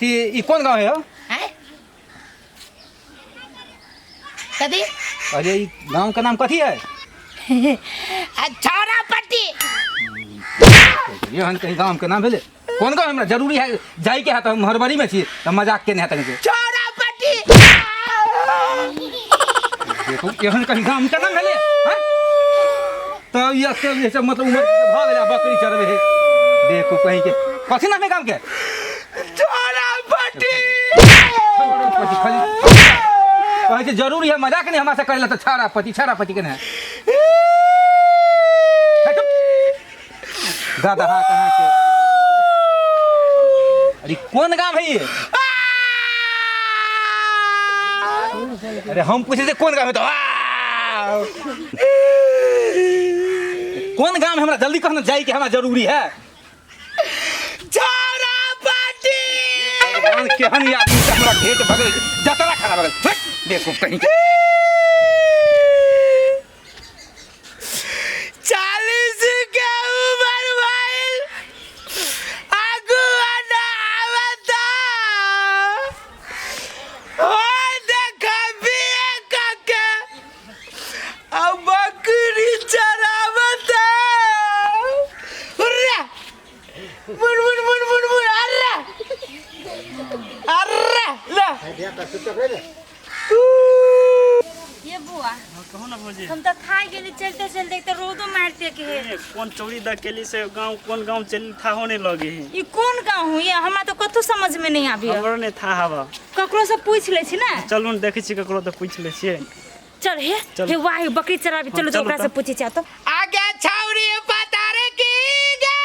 कि ये कौन गांव है? कथी? अरे ये गांव का नाम कथी है? छौरापट्टी। ये हन कहीं गांव के नाम भेले? कौन गांव हमरा जरूरी है जाई के हाथ हम हरबरी में छी त मजाक के नहीं तने के। छौरापट्टी। देखो ये हन कहीं गांव का नाम भेले? हां तो ये सब मतलब उम्र भाग गया बकरी चरवे है। देखो कहीं के कथी नाम है गांव के? छौरापट्टी। छौरापट्टी खाली कहे जरूरी है मजाक नहीं हमरा से करेला तो छौरापट्टी के नहीं दादा हाँ कहाँ के? अरे कौन गांव है ये? अरे हम पूछे थे कौन गांव है तो कौन गांव है हमरा जल्दी कहना जाई कि हमरा जरूरी है। छौरापट्टी। भगवान केहन आदमी से हमरा घेट भगल जतरा खड़ा भगल देखो कहीं के 40 के उम्र भइल अगुआ ना आवता ओए देखा बिया काके अब बकरी चरावता उर्रा मुन अर्रा ये बुआ कहो ना भौजी हम तो खाए गेली चलते चलते तो रोदो मारते के है। कौन चोरी दकेली से गांव कौन गांव चली था होने लगे है। ये कौन गांव हुई है हमरा तो कतो समझ में नहीं आबी। हमरो ने था हवा ककरो से पूछ ले छी ना। चलू न देखै छी ककरो तो पूछ ले छी। चल हे वाह बकरी चराबी चलो तो ओकरा से पूछे जा तो आगे छौरी पता रे की गे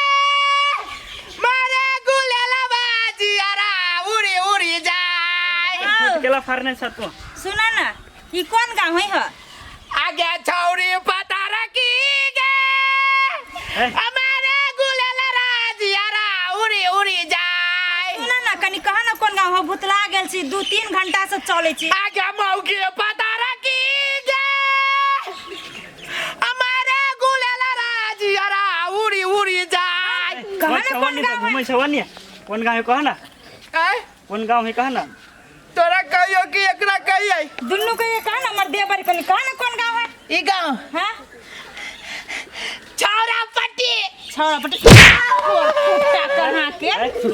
मारे गुलेला बाजी अरा उड़ी उड़ी जाए केला फारने छ तो सुना ना ये कौन गांव है? आगे छौरी पता रे की गे हमारे गुलेला राजी अरा उड़ी उड़ी जाए। सुना ना कनी कहा ना कौन गांव हो भुतला गेल छी 2-3 घंटा से चले छी। आगे मौगी पता रे की गे हमारे गुलेला राजी अरा उड़ी उड़ी जाए। कहा ना कौन गांव है? घुमै छ वनिया कौन गांव है कह ना कौन गांव है कह ना तोरा कहियो कि एकरा कहिए दुन्नु के कहा ना मर दे बारी कनी कहा ना कौन गांव है? ई गांव हां छौरापट्टी। छौरापट्टी कुत्ता कहां के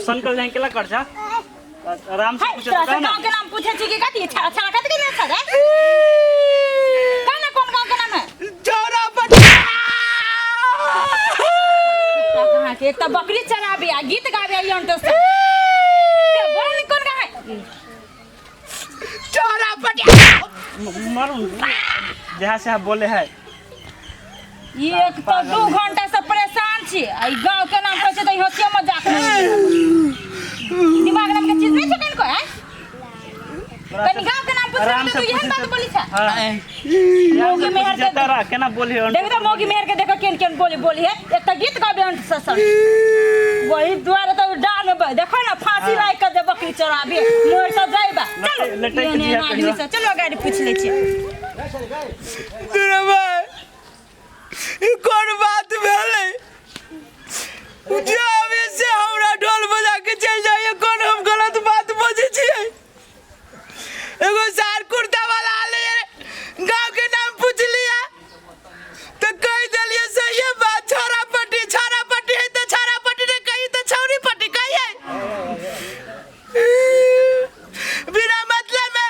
संकल जाए केला कर जा आराम से पूछे तोरा कह ना गांव के नाम पूछे छी कि कथी छाड़ा छाड़ा कथी के नाम है? कहा ना कौन गांव के नाम है? छौरापट्टी। कहां के एक तो बकरी चराबी आ गीत गाबे यन तो से बोल कौन गांव है? छौरापट्टी। मारू जहां से आप बोले है ये एक तो 2 घंटा से परेशान छी आ गांव के नाम कहै छै त हंसिया मजाक दिमाग नाम के चीज नहीं छै कनको है? कनी गांव के नाम पूछ आराम तो से तू यही बात बोली छ। हां मोगी मेहर के जतरा केना बोले देख तो मोगी मेहर के देखो केन केन बोली है एक तो गीत गाबे अंत ससर वही द्वारा तो डाल में देखो ना फांसी लाई के दे बकरी चराबी मोर से जाइबा चलो लटक के दिया आदमी से चलो गाड़ी पूछ ले छी। तेरे भाई ई कोन बात भेलै जे अभी से हमरा ढोल बजा के चल जाइए कोन हम गलत बात बजे छियै? एगो सार कुर्ता वाला आले गांव के नाम पूछ लिया तो कह दिलिए सही बात छौरापट्टी है तो छौरापट्टी ने कही तो छौरी पट्टी कही है बिना मतलब में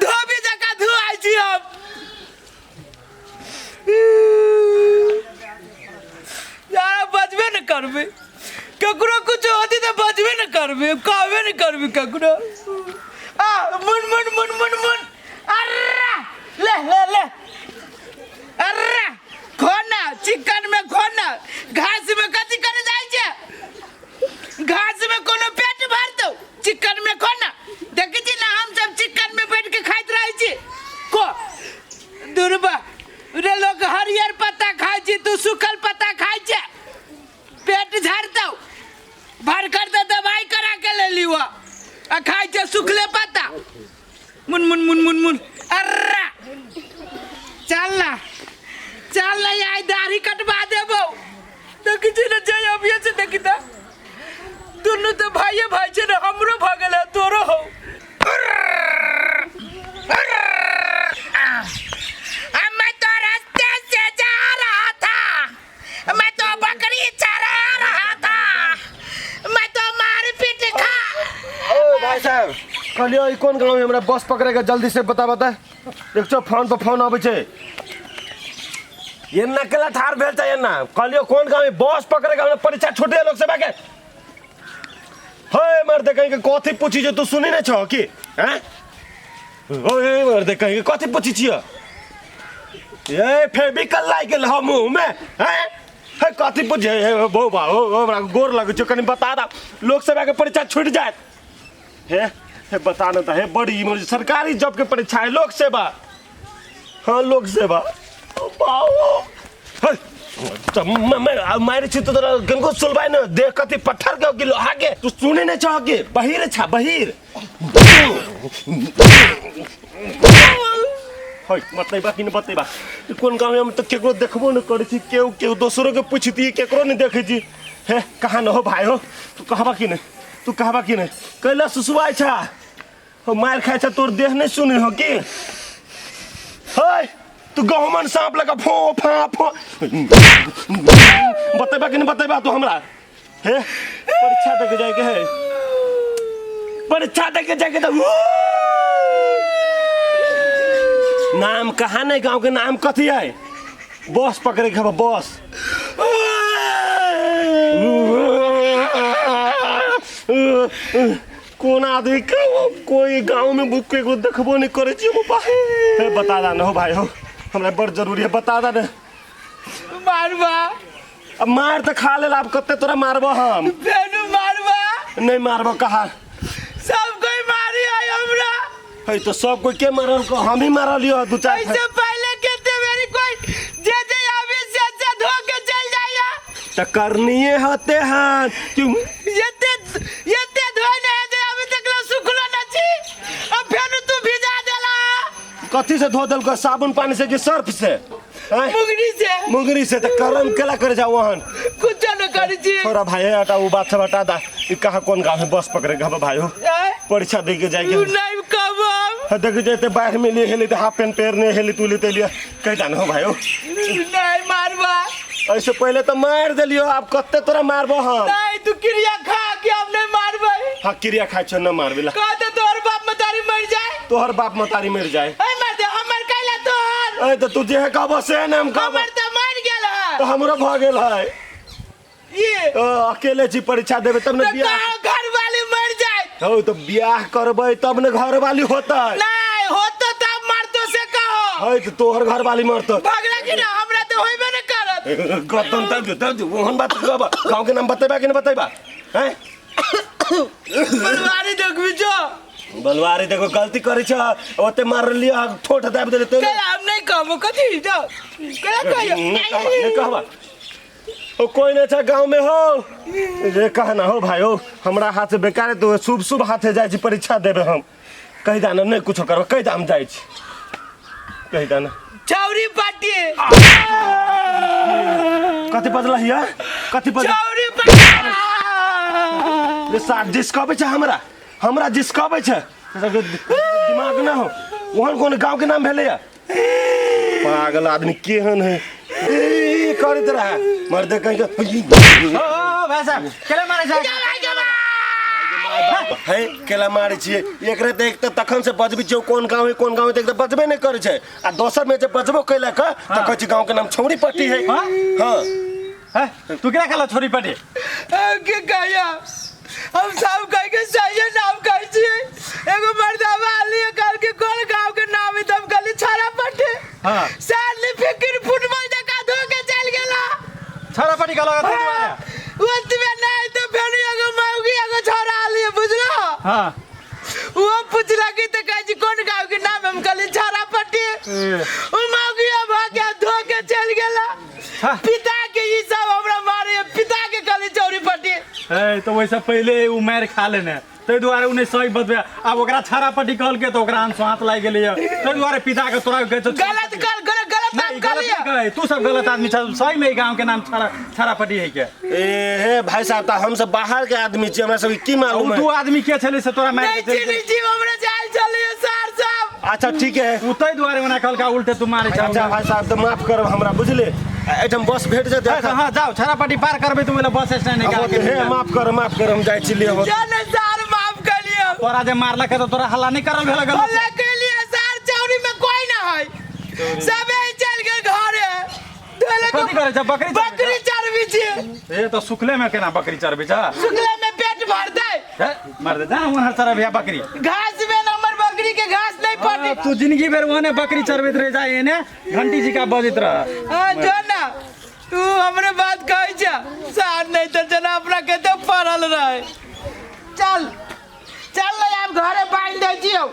धोबी जका धुआई छी हम। यार बचबे न करबे ककरो कुछ होती तो बचबे न करबे कहबे न करबे ककरो मुन अर्रा ले अर्रा खोना चिकन में खोना घास में कथी करे जाय छै? घास में कोनो पेट भर दो चिकन में खोना देखै छी ना हम सब चिकन में बैठ के खाइत रहै छी को दुर्बा रे लोग हरियर पत्ता खाय छी तू सूखल पत्ता खाय छै पेट झाड़तौ भर कर दे दवाई करा के ले लियो आ खाय छै सूखले पत्ता मुन अर्रा चल ना आई दाढ़ी कटवा देबो देखि छी ना जय अभिये से देखि त दुनु तो भाई छै ना हमरो भ गेल भाई साहब कहलियो ई कोन गांव में हमरा बस पकड़ेगा जल्दी से बता एक तो फोन पर फोन आबै छे ये नकला ठार भेल चाहिए ना कहलियो कोन गांव में बस पकड़ेगा हमरा परीक्षा छूटे लोग से बाके होय मर्दे कहीं के कथि पूछी जे तू सुनी नै छ की हैं ओए मर्दे कहीं के कथि पूछी छियो ये फेविकल लाइ गेल हम मुंह में हैं है कथि पूछे बो बा हमरा गोर लगे छ कनी बता दा लोक सेवा के परीक्षा छूट जाए हे बता न त हे बड़ी इमरजेंसी सरकारी जॉब के परीक्षा है लोक सेवा हाँ लोक सेवा मैं मारे छी तो गनको सुलबाई न देख कथि पत्थर के किलो आगे तू सुने न चाह के बहिर छा बहिर होय मतलब बाकी न बतेबा कोन गांव में तो केकरो देखबो न करे छी केउ दोसरो के पूछती केकरो न देखे छी हे कहां न हो भाई हो तू कहबा कि नहीं तू कहबा कि नहीं कैला सुसुआई छा हो मार खाय छ तोर देह नहीं सुने हो की होय तू गहमन सांप लगा फो फा फो बतेबा कि नहीं बतेबा तू हमरा हे परीक्षा दे के जाए के है परीक्षा दे के जाए के नाम कहाँ नहीं गांव के नाम कथी है बस पकड़े के बस कौन आदमी कोई गांव में बुक को देखबो नहीं करे छी बता दा न हो भाई हो हमरा बड़ जरूरी है बता दा न मारबा अब मार तो खा ले अब कते तोरा मारबो हम फेनु मारबा नहीं मारबो कहा सब कोई मारी है हमरा है तो सब कोई के मारल को हम ही मारलियो दो चार इससे पहले कहते मेरी कोई जे आवे से अच्छा धो के चल जाया तो करनिए होते हैं क्यों ये धोई नहीं दे अभी तक ला सुखलो न छी अब फेनु तू भिजा देला कथी से धो देल को साबुन पानी से कि सर्फ से मुंगरी से तो करम केला कर जाओ वहन कुछ न करी छी छोरा भाई हटा वो बात से हटा दा ई कहां कोन गांव में बस पकड़े गबा भाई हो परीक्षा दे के जाएगी नहीं कब देख जेते बाहर में ले हेली तो हाफ पैंट पहनने हेली तू लेते लिया कहता न हो भाई हो नहीं मारबा ऐसे पहले तो मार देलियो अब कत्ते तोरा मारबो हम नहीं तू क्रिया खा के अब नहीं मारबे हां क्रिया खाइ छ न मारबेला कहते तोर बाप मतारी मर जाए तोहर बाप मतारी मर जाए ए मार दे हमर कैला तोर ए तो तू जे कहबो से नाम कहबो हमर त मर गेल है तो हमरो भ गेल है ये अकेले छी परीक्षा देबे तब न बियाह घर वाली मर जाए हो तो बियाह करबे तब न घर वाली होता नहीं होता तब मारतो से कहो है तो तोहर घर वाली मरतो भगला कि ना हमरा तो होइबे न करत गतन तब ओहन बात कहबा गांव के नाम बतेबा कि न बतेबा हैं बलवारी देख बिजो बलवारी देखो गलती करी छ ओते मार लिया ठोठ दाब देले तो हम नहीं कहबो कथी दो कला कहियो नहीं कहबा ओ कोई न छ गांव में हो जे कहना हो भाई हो हमरा हाथ से बेकार तो शुभ शुभ हाथे जाय छी परीक्षा देबे हम कहि दाना नहीं कुछ करबो कहि दाम जाय छी कहि दाना चौरी पाटी कथि बजला हिया कथि बजला चौरी पाटी ले साथ जिसकाबे छ हमरा जिसकाबे छ दिमाग ना हो वहन कोन गांव के नाम भेले या पागल आदमी केहन है ए करत रहा मर्दे कहीं के ओ भाई साहब केला मारे छ है केला मारे छिए एकरे देख त तखन से बजबी जो कोन गांव है देख त बजबे नहीं करे छै आ दोसर में जे बजबो कैला क त कहै छी गांव के नाम छौरी पट्टी है हां है तू क्या कहला छोरी पटे के कहया हम सब कह के सही नाम कह छी एगो मर्दावा आली काल के कोन गांव के नाम है तब गली छारा पट्टी हां साली फिकिर फुटबॉल जका धो के चल गेला छारा पटी का लगा तुम्हारे वत में नहीं तो फिर एगो मौगी एगो छोरा आली बुझलो हां वो पूछला कि त कह जी कोन गांव के नाम हम गली छारा पट्टी ओ मौगी अब के धो के चल गेला पिता के ई सब हमरा मारे पिता के गली चौरी पट्टी ए तो वैसे पहले उ मार खा लेने तै दुआरे उन्हें सही बतबे अब ओकरा छारा पट्टी कहल के तो ओकरा आन हाथ लाग गेलै तै दुआरे पिता के तोरा के गलत काम कर लिया तू सब गलत आदमी छ सही में गांव के नाम छारा पट्टी है के ए हे भाई साहब त हम सब बाहर के आदमी छी हमरा सब की मालूम है तू आदमी के छले से तोरा मार के नहीं जी हमरा जाल चलिए सर साहब अच्छा ठीक है उतै दुआरे उना कहल का उल्टे तू मारे छ अच्छा भाई साहब तो माफ करो हमरा बुझले एटम बस भेट जे देख हां जाओ छारा पट्टी पार करबे तू बस स्टैंड निकाल के हे माफ कर हम जाय छी ले हो जान सर माफ कर लियो तोरा जे मारला के तो तोरा हल्ला नहीं करल भेल गल हल्ला के लिए सार चौरी में कोई ना है सबे चल गए घरे धोले को कथी करे छ बकरी चरबी छी ए तो सुखले में केना बकरी चरबे छ शुक्ला में पेट भर दे मार दे जा उहर चरबे बकरी घास में नंबर बकरी के घास नहीं पड़ी तू जिंदगी भर वने बकरी चरबेत रह जाए एने घंटी जी का बजत रह हां जो ना तू हमरे बात कहि छ सार नहीं तो जना अपना केते पड़ल रहे चल चल ले आप घरे बांध दे छियो